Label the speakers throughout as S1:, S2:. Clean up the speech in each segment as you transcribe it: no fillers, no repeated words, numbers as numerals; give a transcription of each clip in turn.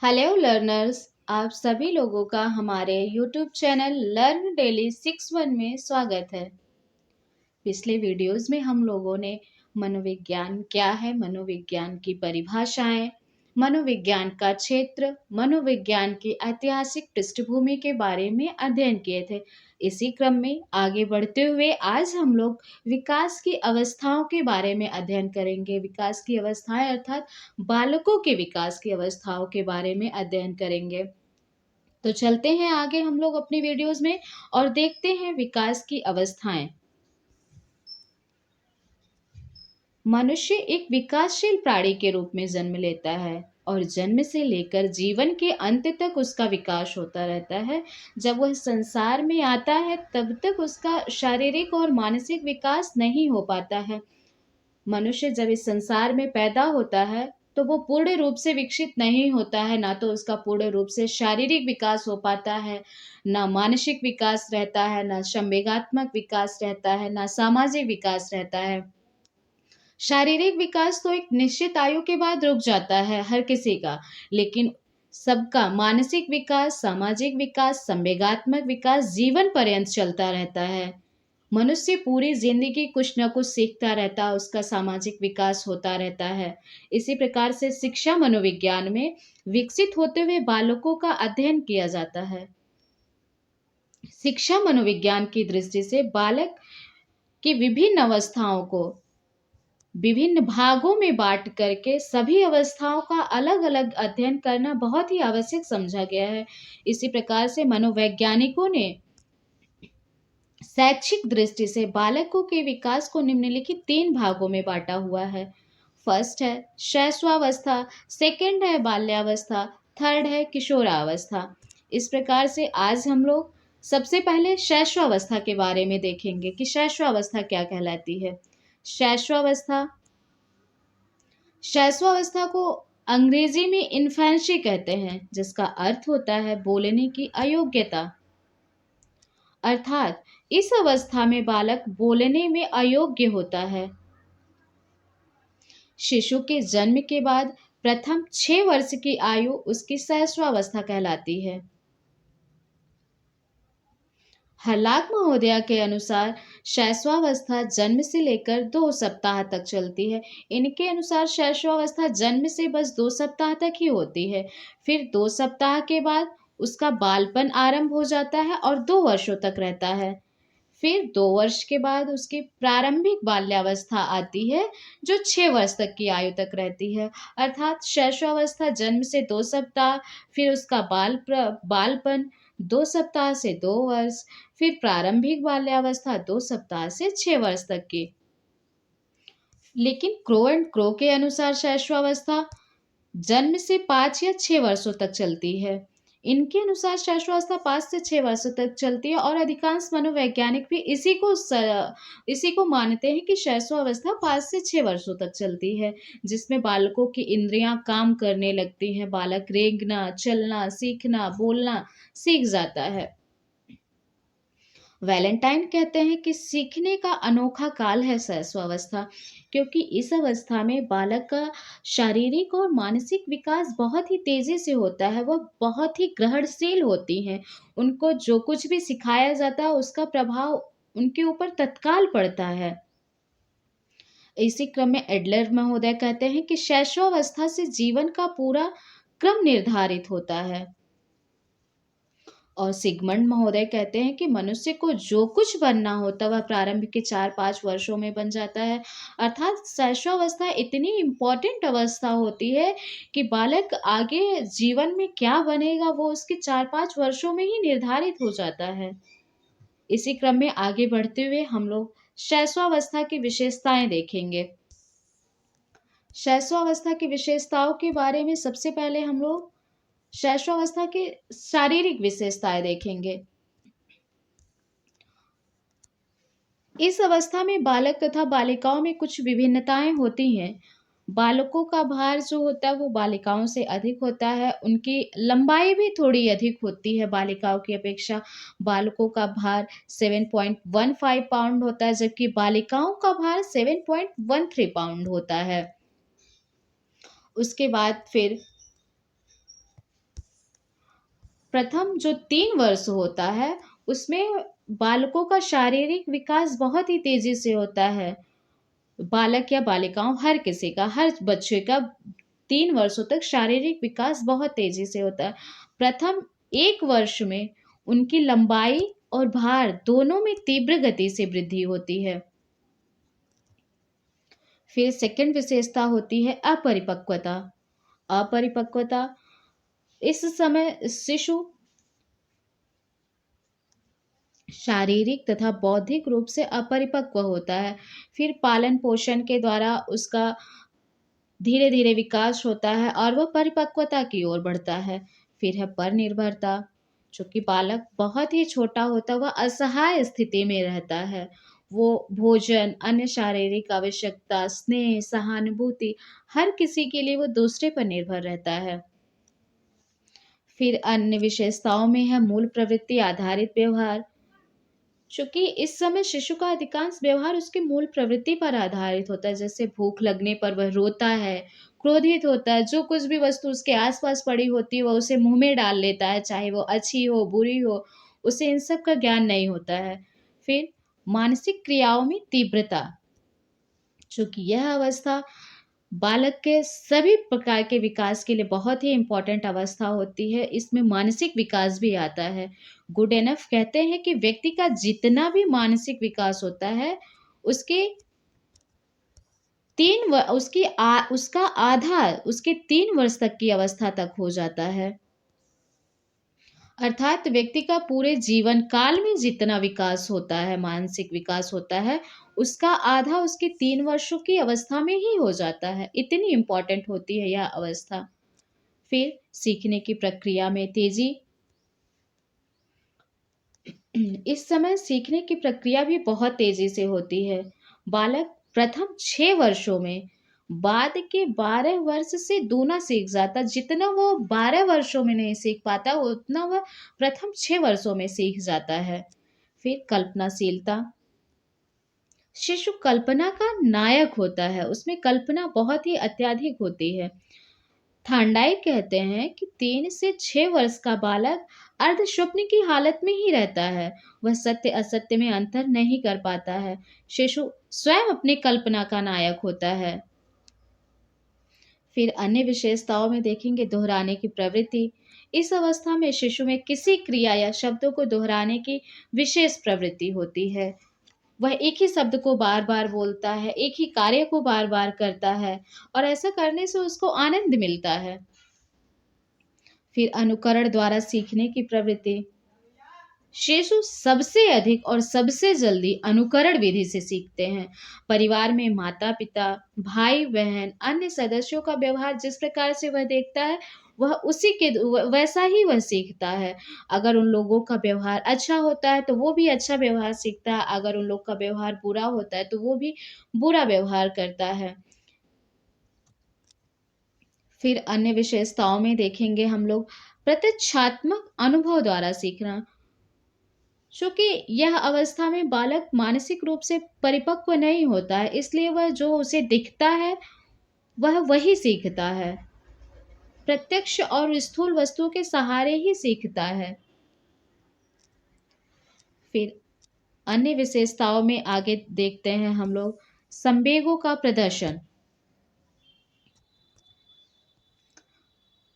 S1: Hello learners. आप सभी लोगों का हमारे यूट्यूब चैनल लर्न डेली 61 में स्वागत है। पिछले वीडियोस में हम लोगों ने मनोविज्ञान क्या है, मनोविज्ञान की परिभाषाएं, मनोविज्ञान का क्षेत्र, मनोविज्ञान की ऐतिहासिक पृष्ठभूमि के बारे में अध्ययन किए थे। इसी क्रम में आगे बढ़ते हुए आज हम लोग विकास की अवस्थाओं के बारे में अध्ययन करेंगे। विकास की अवस्थाएं अर्थात बालकों के विकास की अवस्थाओं के बारे में अध्ययन करेंगे। तो चलते हैं आगे हम लोग अपनी वीडियोस में और देखते हैं विकास की अवस्थाएं। मनुष्य एक विकासशील प्राणी के रूप में जन्म लेता है और जन्म से लेकर जीवन के अंत तक उसका विकास होता रहता है। जब वह संसार में आता है तब तक उसका शारीरिक और मानसिक विकास नहीं हो पाता है। मनुष्य जब इस संसार में पैदा होता है तो वो पूर्ण रूप से विकसित नहीं होता है। ना तो उसका पूर्ण रूप से शारीरिक विकास हो पाता है, ना मानसिक विकास रहता है, ना संवेगात्मक विकास रहता है, ना सामाजिक विकास रहता है। शारीरिक विकास तो एक निश्चित आयु के बाद रुक जाता है हर किसी का, लेकिन सबका मानसिक विकास, सामाजिक विकास, संवेगात्मक विकास जीवन पर्यंत चलता रहता है। मनुष्य पूरी जिंदगी कुछ न कुछ सीखता रहता है, उसका सामाजिक विकास होता रहता है। इसी प्रकार से शिक्षा मनोविज्ञान में विकसित होते हुए बालकों का अध्ययन किया जाता है। शिक्षा मनोविज्ञान की दृष्टि से बालक की विभिन्न अवस्थाओं को विभिन्न भागों में बांट करके सभी अवस्थाओं का अलग अलग अध्ययन करना बहुत ही आवश्यक समझा गया है। इसी प्रकार से मनोवैज्ञानिकों ने शैक्षिक दृष्टि से बालकों के विकास को निम्नलिखित 3 भागों में बांटा हुआ है। फर्स्ट है शैशवावस्था, सेकंड है बाल्यावस्था, थर्ड है किशोरावस्था। इस प्रकार से आज हम लोग सबसे पहले शैशवावस्था के बारे में देखेंगे कि शैशवावस्था क्या कहलाती है। शैशवावस्था शैशवावस्था को अंग्रेजी में इन्फेंसी कहते हैं, जिसका अर्थ होता है बोलने की अयोग्यता। अर्थात इस अवस्था में बालक बोलने में अयोग्य होता है। शिशु के जन्म के बाद प्रथम 6 वर्ष की आयु उसकी शैशवावस्था कहलाती है। हर्लाक महोदया के अनुसार शैशवावस्था जन्म से लेकर 2 सप्ताह तक चलती है। इनके अनुसार शैशवावस्था जन्म से बस 2 सप्ताह तक ही होती है। फिर 2 सप्ताह के बाद उसका बालपन आरंभ हो जाता है और 2 वर्षों तक रहता है। फिर 2 वर्ष के बाद उसकी प्रारंभिक बाल्यावस्था आती है, जो 6 वर्ष तक की आयु तक रहती है। अर्थात शैशवावस्था जन्म से 2 सप्ताह, फिर उसका बालपन 2 सप्ताह से 2 वर्ष, फिर प्रारंभिक बाल्यावस्था 2 सप्ताह से 6 वर्ष तक की। लेकिन क्रो एंड क्रो के अनुसार शैशवावस्था जन्म से 5 या 6 वर्षों तक चलती है। इनके अनुसार शैशवावस्था 5 से 6 वर्षों तक चलती है और अधिकांश मनोवैज्ञानिक भी इसी को मानते हैं कि शैशवावस्था 5 से 6 वर्षों तक चलती है, जिसमें बालकों की इंद्रियां काम करने लगती हैं। बालक रेंगना, चलना, सीखना, बोलना सीख जाता है। वैलेंटाइन कहते हैं कि सीखने का अनोखा काल है शैशवावस्था, क्योंकि इस अवस्था में बालक का शारीरिक और मानसिक विकास बहुत ही तेजी से होता है। वह बहुत ही ग्रहणशील होती हैं। उनको जो कुछ भी सिखाया जाता है उसका प्रभाव उनके ऊपर तत्काल पड़ता है। इसी क्रम में एडलर महोदय कहते हैं कि शैशवावस्था से जीवन का पूरा क्रम निर्धारित होता है। और सिगमंड महोदय कहते हैं कि मनुष्य को जो कुछ बनना होता वह प्रारंभ के 4-5 वर्षों में बन जाता है। अर्थात शैशवावस्था इतनी इम्पोर्टेंट अवस्था होती है कि बालक आगे जीवन में क्या बनेगा वो उसके 4-5 वर्षों में ही निर्धारित हो जाता है। इसी क्रम में आगे बढ़ते हुए हम लोग शैशवावस्था की विशेषताएं देखेंगे। शैशवावस्था की विशेषताओं के बारे में सबसे पहले हम लोग शैशवावस्था की शारीरिक विशेषताएं देखेंगे। इस अवस्था में बालक तथा बालिकाओं में कुछ विभिन्नताएं होती हैं। बालकों का भार जो होता है वो बालिकाओं से अधिक होता है। उनकी लंबाई भी थोड़ी अधिक होती है बालिकाओं की अपेक्षा। बालकों का भार 7.15 पाउंड होता है, जबकि बालिकाओं का भार 7.13 पाउंड होता है। उसके बाद फिर प्रथम जो 3 वर्ष होता है उसमें बालकों का शारीरिक विकास बहुत ही तेजी से होता है। बालक या बालिकाओं हर किसी का, हर बच्चे का 3 वर्षों तक शारीरिक विकास बहुत तेजी से होता है। प्रथम 1 वर्ष में उनकी लंबाई और भार दोनों में तीव्र गति से वृद्धि होती है। फिर सेकंड विशेषता होती है अपरिपक्वता। अपरिपक्वता, इस समय शिशु शारीरिक तथा बौद्धिक रूप से अपरिपक्व होता है। फिर पालन पोषण के द्वारा उसका धीरे धीरे विकास होता है और वह परिपक्वता की ओर बढ़ता है। फिर है पर निर्भरता। चूंकि बालक बहुत ही छोटा होता है, वह असहाय स्थिति में रहता है। वो भोजन, अन्य शारीरिक आवश्यकता, स्नेह, सहानुभूति, हर किसी के लिए वो दूसरे पर निर्भर रहता है। फिर अन्य विशेषताओं में है मूल प्रवृत्ति आधारित व्यवहार। चूंकि इस समय शिशु का अधिकांश व्यवहार उसकी मूल प्रवृत्ति पर आधारित होता है, जैसे भूख लगने पर वह रोता है, क्रोधित होता है, जो कुछ भी वस्तु उसके आसपास पड़ी होती है वह उसे मुंह में डाल लेता है, चाहे वो अच्छी हो बुरी हो, उसे इन सब का ज्ञान नहीं होता है। फिर मानसिक क्रियाओं में तीव्रता। चूंकि यह अवस्था बालक के सभी प्रकार के विकास के लिए बहुत ही इम्पोर्टेंट अवस्था होती है, इसमें मानसिक विकास भी आता है। गुड एनफ कहते हैं कि व्यक्ति का जितना भी मानसिक विकास होता है उसके उसका आधा उसके 3 वर्ष तक की अवस्था तक हो जाता है। अर्थात व्यक्ति का पूरे जीवन काल में जितना विकास होता है, मानसिक विकास होता है, उसका आधा उसके 3 वर्षों की अवस्था में ही हो जाता है। इतनी इम्पोर्टेंट होती है यह अवस्था। फिर सीखने की प्रक्रिया में तेजी। इस समय सीखने की प्रक्रिया भी बहुत तेजी से होती है। बालक प्रथम 6 वर्षों में बाद के 12 वर्ष से दूना सीख जाता। जितना वो 12 वर्षों में नहीं सीख पाता उतना वह प्रथम 6 वर्षों में सीख जाता है। फिर कल्पनाशीलता। शिशु कल्पना का नायक होता है, उसमें कल्पना बहुत ही अत्यधिक होती है। थांडाई कहते हैं कि 3 से 6 वर्ष का बालक अर्ध स्वप्न की हालत में ही रहता है। वह सत्य असत्य में अंतर नहीं कर पाता है। शिशु स्वयं अपनी कल्पना का नायक होता है। फिर अन्य विशेषताओं में देखेंगे दोहराने की प्रवृत्ति। इस अवस्था में शिशु में किसी क्रिया या शब्दों को दोहराने की विशेष प्रवृत्ति होती है। वह एक ही शब्द को बार बार बोलता है, एक ही कार्य को बार बार करता है और ऐसा करने से उसको आनंद मिलता है। फिर अनुकरण द्वारा सीखने की प्रवृत्ति। शिशु सबसे अधिक और सबसे जल्दी अनुकरण विधि से सीखते हैं। परिवार में माता पिता, भाई बहन, अन्य सदस्यों का व्यवहार जिस प्रकार से वह देखता है वह उसी के वैसा ही वह सीखता है। अगर उन लोगों का व्यवहार अच्छा होता है तो वो भी अच्छा व्यवहार सीखता है, अगर उन लोग का व्यवहार बुरा होता है तो वो भी बुरा व्यवहार करता है। फिर अन्य विशेषताओं में देखेंगे हम लोग प्रत्यक्षात्मक अनुभव द्वारा सीखना। चूंकि यह अवस्था में बालक मानसिक रूप से परिपक्व नहीं होता है, इसलिए वह जो उसे दिखता है वह वही सीखता है। प्रत्यक्ष और स्थूल वस्तुओं के सहारे ही सीखता है। फिर अन्य विशेषताओं में आगे देखते हैं हम लोग संवेगों का प्रदर्शन।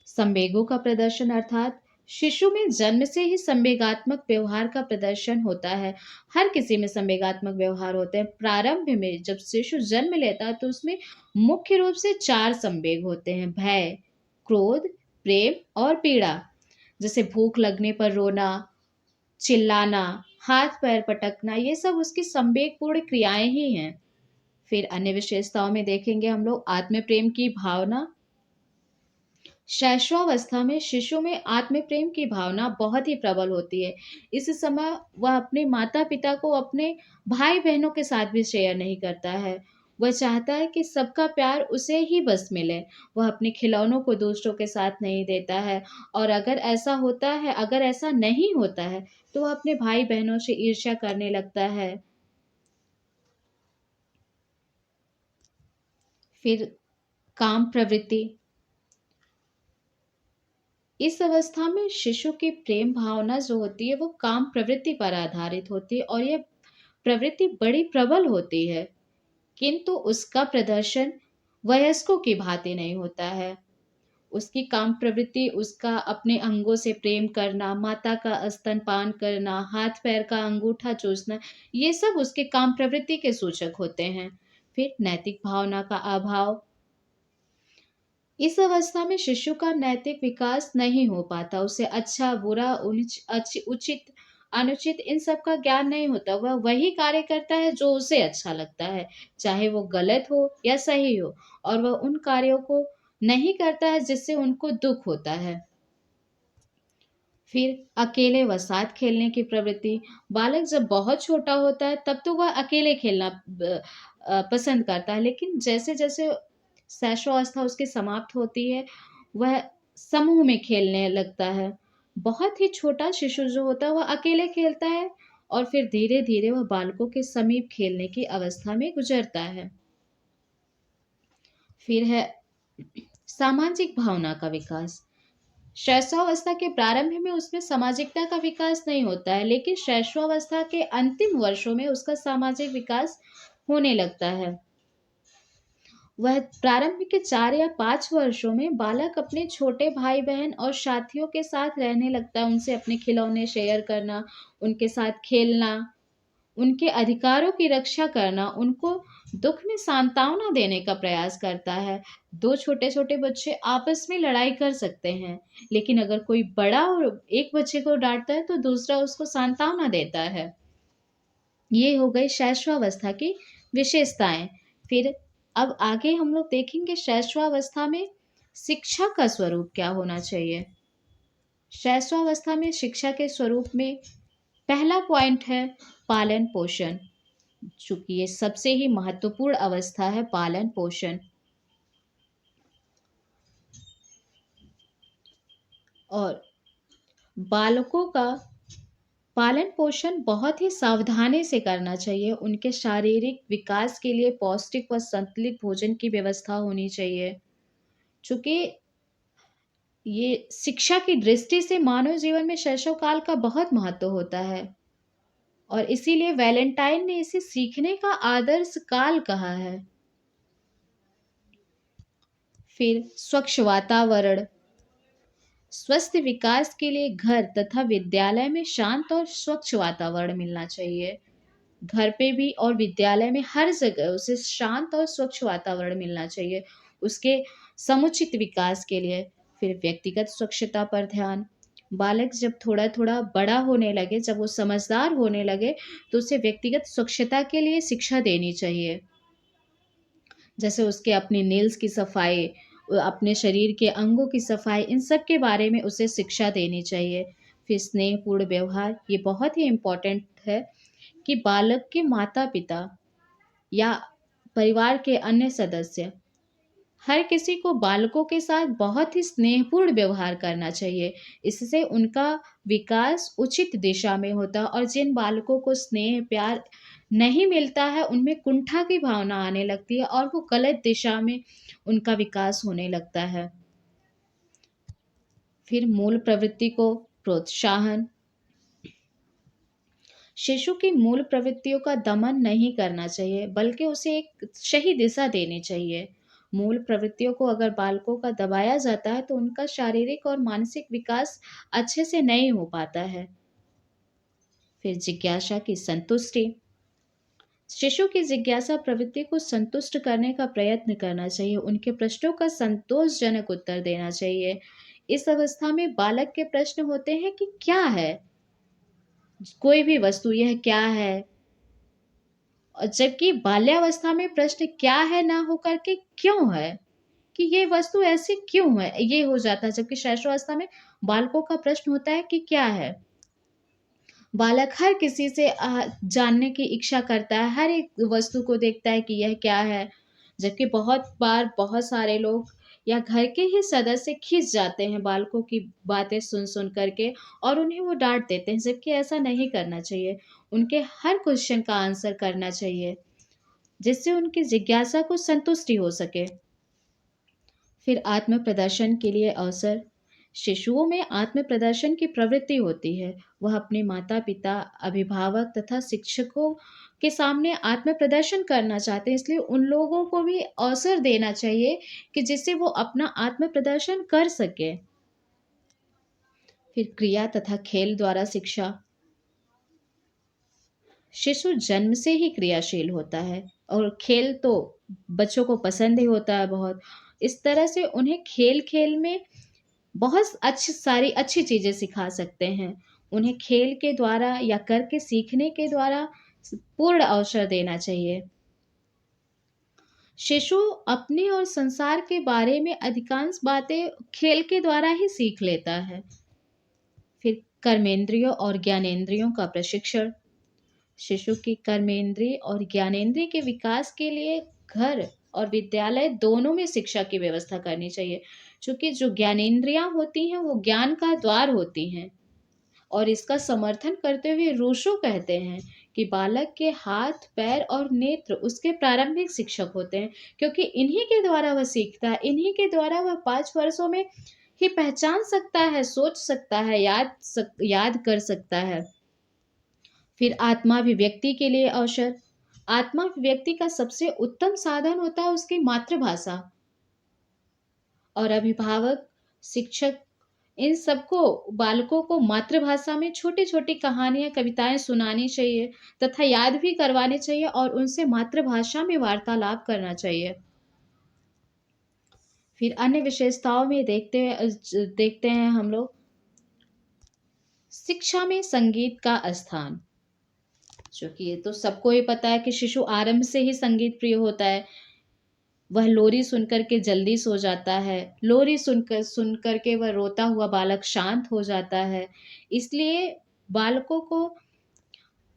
S1: संवेगों का प्रदर्शन अर्थात शिशु में जन्म से ही संवेगात्मक व्यवहार का प्रदर्शन होता है। हर किसी में संवेगात्मक व्यवहार होते हैं। प्रारंभ में जब शिशु जन्म लेता है तो उसमें मुख्य रूप से 4 संवेग होते हैं: भय, क्रोध, प्रेम और पीड़ा। जैसे भूख लगने पर रोना, चिल्लाना, हाथ पैर पटकना, ये सब उसकी संवेगपूर्ण क्रियाएं ही हैं। फिर अन्य विशेषताओं में देखेंगे हम लोग आत्म प्रेम की भावना। शैशवावस्था में शिशु में आत्म प्रेम की भावना बहुत ही प्रबल होती है। इस समय वह अपने माता पिता को अपने भाई बहनों के साथ भी शेयर नहीं करता है। वह चाहता है कि सबका प्यार उसे ही बस मिले। वह अपने खिलौनों को दूसरों के साथ नहीं देता है और अगर ऐसा नहीं होता है तो वह अपने भाई बहनों से ईर्ष्या करने लगता है। फिर काम प्रवृत्ति। इस अवस्था में शिशु की प्रेम भावना जो होती है वो काम प्रवृत्ति पर आधारित होती है और ये प्रवृत्ति बड़ी प्रबल होती है, किंतु उसका प्रदर्शन वयस्कों की भांति नहीं होता है। उसकी काम प्रवृत्ति उसका अपने अंगों से प्रेम करना, माता का स्तनपान करना, हाथ पैर का अंगूठा चूसना, ये सब उसके काम प्रवृत्ति के सूचक होते हैं। फिर नैतिक भावना का अभाव। इस अवस्था में शिशु का नैतिक विकास नहीं हो पाता, उसे अच्छा बुरा उचित अनुचित इन सब का ज्ञान नहीं होता। वह वही कार्य करता है जो उसे अच्छा लगता है, चाहे वो गलत हो या सही हो, और वह उन कार्यों को नहीं करता है जिससे उनको दुख होता है। फिर अकेले व साथ खेलने की प्रवृत्ति। बालक जब बहुत छोटा होता है तब तो वह अकेले खेलना पसंद करता है, लेकिन जैसे जैसे शैशवावस्था उसकी समाप्त होती है, वह समूह में खेलने लगता है। बहुत ही छोटा शिशु जो होता है वह अकेले खेलता है और फिर धीरे धीरे वह बालकों के समीप खेलने की अवस्था में गुजरता है। फिर है सामाजिक भावना का विकास। शैशवावस्था के प्रारंभ में उसमें सामाजिकता का विकास नहीं होता है, लेकिन शैशवावस्था के अंतिम वर्षों में उसका सामाजिक विकास होने लगता है। वह प्रारंभ के 4 या 5 वर्षों में बालक अपने छोटे भाई बहन और साथियों के साथ रहने लगता है, उनसे अपने खिलौने शेयर करना, उनके साथ खेलना, उनके अधिकारों की रक्षा करना, उनको दुख में सांत्वना देने का प्रयास करता है। 2 छोटे-छोटे बच्चे आपस में लड़ाई कर सकते हैं, लेकिन अगर कोई बड़ा और एक बच्चे को डाँटता है तो दूसरा उसको सांत्वना देता है। ये हो गई शैशवावस्था की विशेषताएँ। फिर अब आगे हम लोग देखेंगे शैशवावस्था में शिक्षा का स्वरूप क्या होना चाहिए। शैशवावस्था में शिक्षा के स्वरूप में पहला पॉइंट है पालन पोषण। चूंकि ये सबसे ही महत्वपूर्ण अवस्था है पालन पोषण, और बालकों का पालन पोषण बहुत ही सावधानी से करना चाहिए। उनके शारीरिक विकास के लिए पौष्टिक व संतुलित भोजन की व्यवस्था होनी चाहिए। चूंकि ये शिक्षा की दृष्टि से मानव जीवन में शैशव काल का बहुत महत्व होता है, और इसीलिए वैलेंटाइन ने इसे सीखने का आदर्श काल कहा है। फिर स्वच्छ वातावरण। स्वस्थ विकास के लिए घर तथा विद्यालय में शांत और स्वच्छ वातावरण मिलना चाहिए। घर पे भी और विद्यालय में हर जगह उसे शांत और स्वच्छ वातावरण मिलना चाहिए उसके समुचित विकास के लिए। फिर व्यक्तिगत स्वच्छता पर ध्यान। बालक जब थोड़ा थोड़ा बड़ा होने लगे, जब वो समझदार होने लगे, तो उसे व्यक्तिगत स्वच्छता के लिए शिक्षा देनी चाहिए। जैसे उसके अपने नेल्स की सफाई, अपने शरीर के अंगों की सफाई, इन सब के बारे में उसे शिक्षा देनी चाहिए। फिर स्नेहपूर्ण व्यवहार, ये बहुत ही इम्पोर्टेंट है कि बालक के माता-पिता या परिवार के अन्य सदस्य, हर किसी को बालकों के साथ बहुत ही स्नेहपूर्ण व्यवहार करना चाहिए। इससे उनका विकास उचित दिशा में होता है, और जिन बालकों को स्नेह, प्यार नहीं मिलता है, उनमें कुंठा की भावना आने लगती है और वो गलत दिशा में उनका विकास होने लगता है। फिर मूल प्रवृत्ति को प्रोत्साहन। शिशु की मूल प्रवृत्तियों का दमन नहीं करना चाहिए, बल्कि उसे एक सही दिशा देनी चाहिए। मूल प्रवृत्तियों को अगर बालकों का दबाया जाता है तो उनका शारीरिक और मानसिक विकास अच्छे से नहीं हो पाता है। फिर जिज्ञासा की संतुष्टि। शिशु की जिज्ञासा प्रवृत्ति को संतुष्ट करने का प्रयत्न करना चाहिए, उनके प्रश्नों का संतोषजनक उत्तर देना चाहिए। इस अवस्था में बालक के प्रश्न होते हैं कि क्या है, कोई भी वस्तु, यह क्या है। और जबकि बाल्यावस्था में प्रश्न क्या है ना होकर के क्यों है, कि ये वस्तु ऐसी क्यों है, ये हो जाता है। जबकि शैशवावस्था में बालकों का प्रश्न होता है कि क्या है। बालक हर किसी से जानने की इच्छा करता है, हर एक वस्तु को देखता है कि यह क्या है। जबकि बहुत बार बहुत सारे लोग या घर के ही सदस्य खिंच जाते हैं बालकों की बातें सुन सुन करके, और उन्हें वो डांट देते हैं, जबकि ऐसा नहीं करना चाहिए। उनके हर क्वेश्चन का आंसर करना चाहिए, जिससे उनकी जिज्ञासा को संतुष्टि हो सके। फिर आत्म प्रदर्शन के लिए अवसर। शिशुओं में आत्म प्रदर्शन की प्रवृत्ति होती है। वह अपने माता-पिता, अभिभावक तथा शिक्षकों के सामने आत्म प्रदर्शन करना चाहते हैं, इसलिए उन लोगों को भी अवसर देना चाहिए कि जिससे वो अपना आत्म प्रदर्शन कर सकें। फिर क्रिया तथा खेल द्वारा शिक्षा। शिशु जन्म से ही क्रियाशील होता है और खेल तो बच्चों को पसंद ही होता है बहुत। इस तरह से उन्हें खेल-खेल में बहुत सारी अच्छी चीज़ें सिखा सकते हैं। उन्हें खेल के द्वारा या करके सीखने के द्वारा पूर्ण अवसर देना चाहिए। शिशु अपने और संसार के बारे में अधिकांश बातें खेल के द्वारा ही सीख लेता है। फिर कर्मेंद्रियों और ज्ञानेंद्रियों का प्रशिक्षण। शिशु की कर्मेंद्रिय और ज्ञानेंद्रिय के विकास के लिए घर और विद्यालय दोनों में शिक्षा की व्यवस्था करनी चाहिए। चूँकि जो ज्ञानेंद्रियाँ होती हैं वो ज्ञान का द्वार होती हैं और इसका समर्थन करते हुए रूसो कहते हैं कि बालक के हाथ, पैर और नेत्र उसके प्रारंभिक शिक्षक होते हैं, क्योंकि इन्हीं के द्वारा वह सीखता है, इन्हीं के द्वारा वह 5 वर्षों में ही पहचान सकता है, सोच सकता है, याद कर सकता है। फिर आत्माभिव्यक्ति के लिए अवसर। आत्माभिव्यक्ति का सबसे उत्तम साधन होता है उसकी मातृभाषा और अभिभावक, शिक्षक इन सबको बालकों को मातृभाषा में छोटी-छोटी कहानियाँ, कविताएँ सुनानी चाहिए तथा याद भी करवानी चाहिए और उनसे मातृभाषा में वार्तालाप करना चाहिए। फिर अन्य विशेषताओं में देखते हैं हम लोग शिक्षा में संगीत का स्थान। चूँकि ये तो सबको ही पता है कि शिशु आरंभ से ही संगीत प्रिय होता है। वह लोरी सुनकर के जल्दी सो जाता है। लोरी सुन कर के वह रोता हुआ बालक शांत हो जाता है। इसलिए बालकों को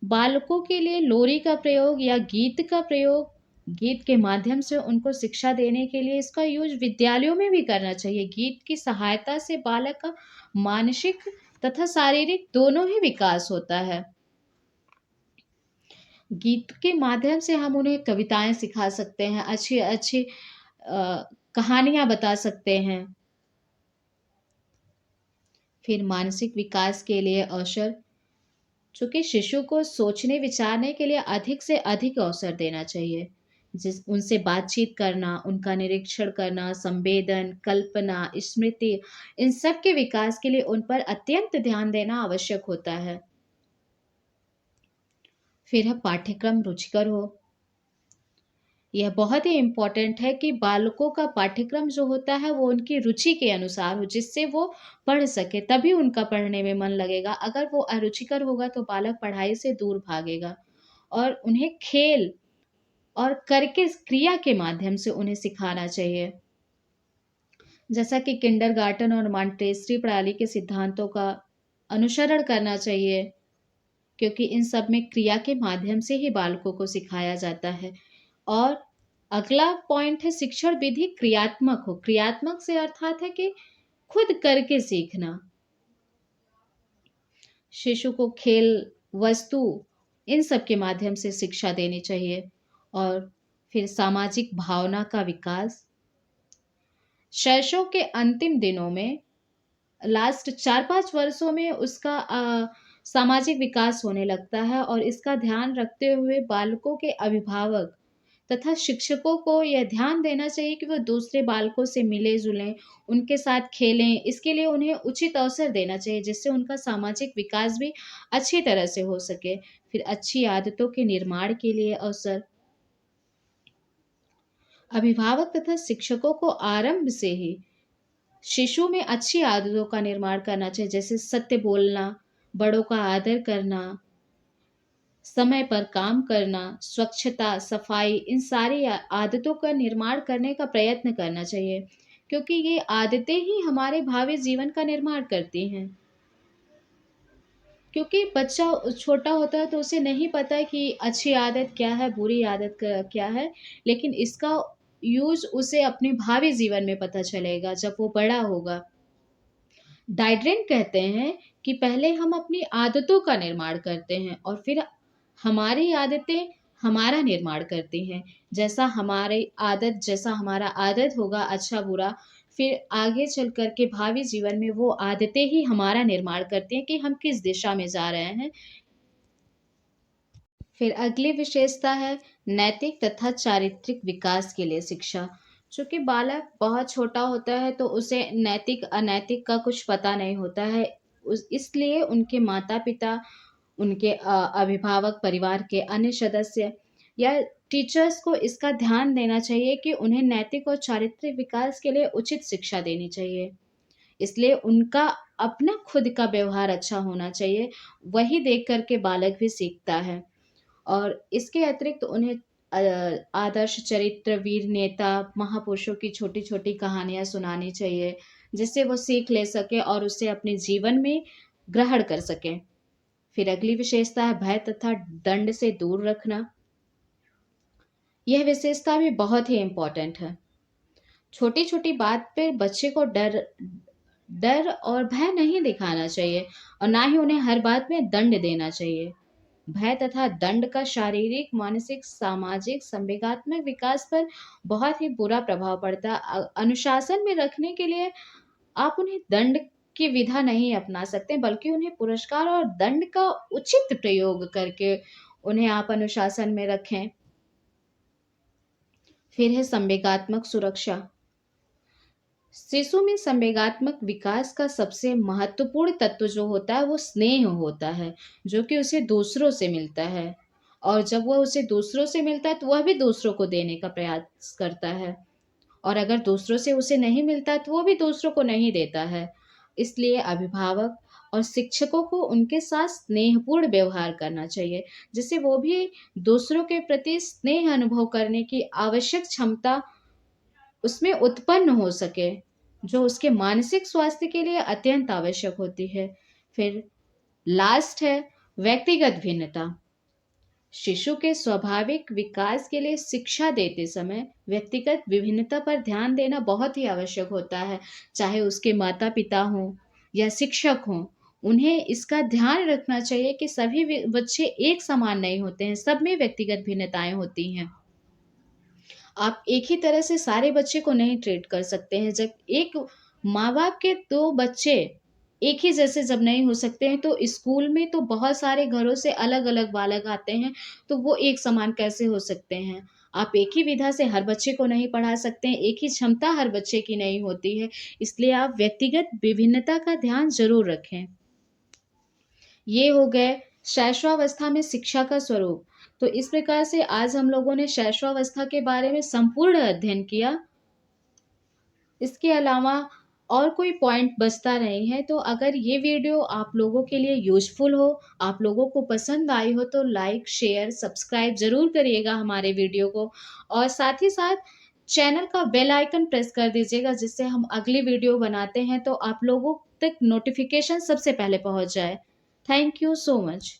S1: बालकों के लिए लोरी का प्रयोग या गीत का प्रयोग, गीत के माध्यम से उनको शिक्षा देने के लिए इसका यूज़ विद्यालयों में भी करना चाहिए। गीत की सहायता से बालक का मानसिक तथा शारीरिक दोनों ही विकास होता है। गीत के माध्यम से हम उन्हें कविताएँ सिखा सकते हैं, अच्छी-अच्छी कहानियाँ बता सकते हैं। फिर मानसिक विकास के लिए अवसर, चूँकि शिशु को सोचने विचारने के लिए अधिक से अधिक अवसर देना चाहिए। उनसे बातचीत करना, उनका निरीक्षण करना, संवेदन, कल्पना, स्मृति इन सब के विकास के लिए उन पर अत्यंत ध्यान देना आवश्यक होता है। फिर है पाठ्यक्रम रुचिकर हो। यह बहुत ही इम्पोर्टेंट है कि बालकों का पाठ्यक्रम जो होता है वो उनकी रुचि के अनुसार हो, जिससे वो पढ़ सके, तभी उनका पढ़ने में मन लगेगा। अगर वो अरुचिकर होगा तो बालक पढ़ाई से दूर भागेगा और उन्हें खेल और करके क्रिया के माध्यम से उन्हें सिखाना चाहिए। जैसा कि किंडरगार्टन और मॉन्टेसरी प्रणाली के सिद्धांतों का अनुसरण करना चाहिए, क्योंकि इन सब में क्रिया के माध्यम से ही बालकों को सिखाया जाता है। और अगला पॉइंट है शिक्षण विधि क्रियात्मक हो। क्रियात्मक से अर्थात है कि खुद करके सीखना। शिशु को खेल, वस्तु इन सब के माध्यम से शिक्षा देनी चाहिए। और फिर सामाजिक भावना का विकास। शैशव के अंतिम दिनों में लास्ट 4-5 वर्षों में उसका सामाजिक विकास होने लगता है और इसका ध्यान रखते हुए बालकों के अभिभावक तथा शिक्षकों को यह ध्यान देना चाहिए कि वो दूसरे बालकों से मिले-जुलें, उनके साथ खेलें। इसके लिए उन्हें उचित अवसर देना चाहिए, जिससे उनका सामाजिक विकास भी अच्छी तरह से हो सके। फिर अच्छी आदतों के निर्माण के लिए अवसर। अभिभावक तथा शिक्षकों को आरंभ से ही शिशु में अच्छी आदतों का निर्माण करना चाहिए, जैसे सत्य बोलना, बड़ों का आदर करना, समय पर काम करना, स्वच्छता, सफाई इन सारी आदतों का निर्माण करने का प्रयत्न करना चाहिए, क्योंकि ये आदतें ही हमारे भावी जीवन का निर्माण करती हैं। क्योंकि बच्चा छोटा होता है तो उसे नहीं पता कि अच्छी आदत क्या है, बुरी आदत क्या है, लेकिन इसका यूज़ उसे अपने भावी जीवन में पता चलेगा जब वो बड़ा होगा। डाइड्रेन कहते हैं कि पहले हम अपनी आदतों का निर्माण करते हैं और फिर हमारी आदतें हमारा निर्माण करती हैं। जैसा हमारा आदत होगा अच्छा बुरा, फिर आगे चल कर के भावी जीवन में वो आदतें ही हमारा निर्माण करती हैं कि हम किस दिशा में जा रहे हैं। फिर अगली विशेषता है नैतिक तथा चारित्रिक विकास के लिए शिक्षा। चूंकि बालक बहुत छोटा होता है तो उसे नैतिक अनैतिक का कुछ पता नहीं होता है, इसलिए उनके माता पिता, उनके अभिभावक, परिवार के अन्य सदस्य या टीचर्स को इसका ध्यान देना चाहिए कि उन्हें नैतिक और चारित्रिक विकास के लिए उचित शिक्षा देनी चाहिए। इसलिए उनका अपना खुद का व्यवहार अच्छा होना चाहिए, वही देख कर के बालक भी सीखता है। और इसके अतिरिक्त उन्हें आदर्श चरित्र, वीर नेता, महापुरुषों की छोटी-छोटी कहानियाँ सुनानी चाहिए, जिससे वो सीख ले सकें और उसे अपने जीवन में ग्रहण कर सकें। फिर अगली विशेषता है भय तथा दंड से दूर रखना। यह विशेषता भी बहुत ही इम्पोर्टेंट है। छोटी-छोटी बात पे बच्चे को डर डर और भय नहीं दिखाना चाहिए और ना ही उन्हें हर बात में दंड देना चाहिए। भय तथा दंड का शारीरिक, मानसिक, सामाजिक, संवेगात्मक विकास पर बहुत ही बुरा प्रभाव पड़ता है। अनुशासन में रखने के लिए आप उन्हें दंड की विधा नहीं अपना सकते, बल्कि उन्हें पुरस्कार और दंड का उचित प्रयोग करके उन्हें आप अनुशासन में रखें। फिर है संवेगात्मक सुरक्षा। शिशु में संवेगात्मक विकास का सबसे महत्वपूर्ण तत्व जो होता है वो स्नेह होता है, जो कि उसे दूसरों से मिलता है। और जब वह उसे दूसरों से मिलता है तो वह भी दूसरों को देने का प्रयास करता है, और अगर दूसरों से उसे नहीं मिलता है तो वो भी दूसरों को नहीं देता है। इसलिए अभिभावक और शिक्षकों को उनके साथ स्नेहपूर्ण व्यवहार करना चाहिए, जिससे वो भी दूसरों के प्रति स्नेह अनुभव करने की आवश्यक क्षमता उसमें उत्पन्न हो सके, जो उसके मानसिक स्वास्थ्य के लिए अत्यंत आवश्यक होती है। फिर लास्ट है व्यक्तिगत भिन्नता। शिशु के स्वाभाविक विकास के लिए शिक्षा देते समय व्यक्तिगत विभिन्नता पर ध्यान देना बहुत ही आवश्यक होता है। चाहे उसके माता पिता हों या शिक्षक हों, उन्हें इसका ध्यान रखना चाहिए कि सभी बच्चे एक समान नहीं होते हैं, सब में व्यक्तिगत भिन्नताएं होती हैं। आप एक ही तरह से सारे बच्चे को नहीं ट्रीट कर सकते हैं। जब एक माँ-बाप के 2 बच्चे एक ही जैसे जब नहीं हो सकते हैं, तो स्कूल में तो बहुत सारे घरों से अलग-अलग बालक आते हैं, तो वो एक समान कैसे हो सकते हैं? आप एक ही विधा से हर बच्चे को नहीं पढ़ा सकते हैं, एक ही क्षमता हर बच्चे की नहीं होती है, इसलिए आप व्यक्तिगत विभिन्नता का ध्यान ज़रूर रखें। ये हो गए शैशवावस्था में शिक्षा का स्वरूप। तो इस प्रकार से आज हम लोगों ने शैशवावस्था के बारे में संपूर्ण अध्ययन किया। इसके अलावा और कोई पॉइंट बचता नहीं है, तो अगर ये वीडियो आप लोगों के लिए यूज़फुल हो, आप लोगों को पसंद आई हो, तो लाइक, शेयर, सब्सक्राइब ज़रूर करिएगा हमारे वीडियो को, और साथ ही साथ चैनल का बेल आइकन प्रेस कर दीजिएगा, जिससे हम अगली वीडियो बनाते हैं तो आप लोगों तक नोटिफ़िकेशन सबसे पहले पहुँच जाए। Thank you so much.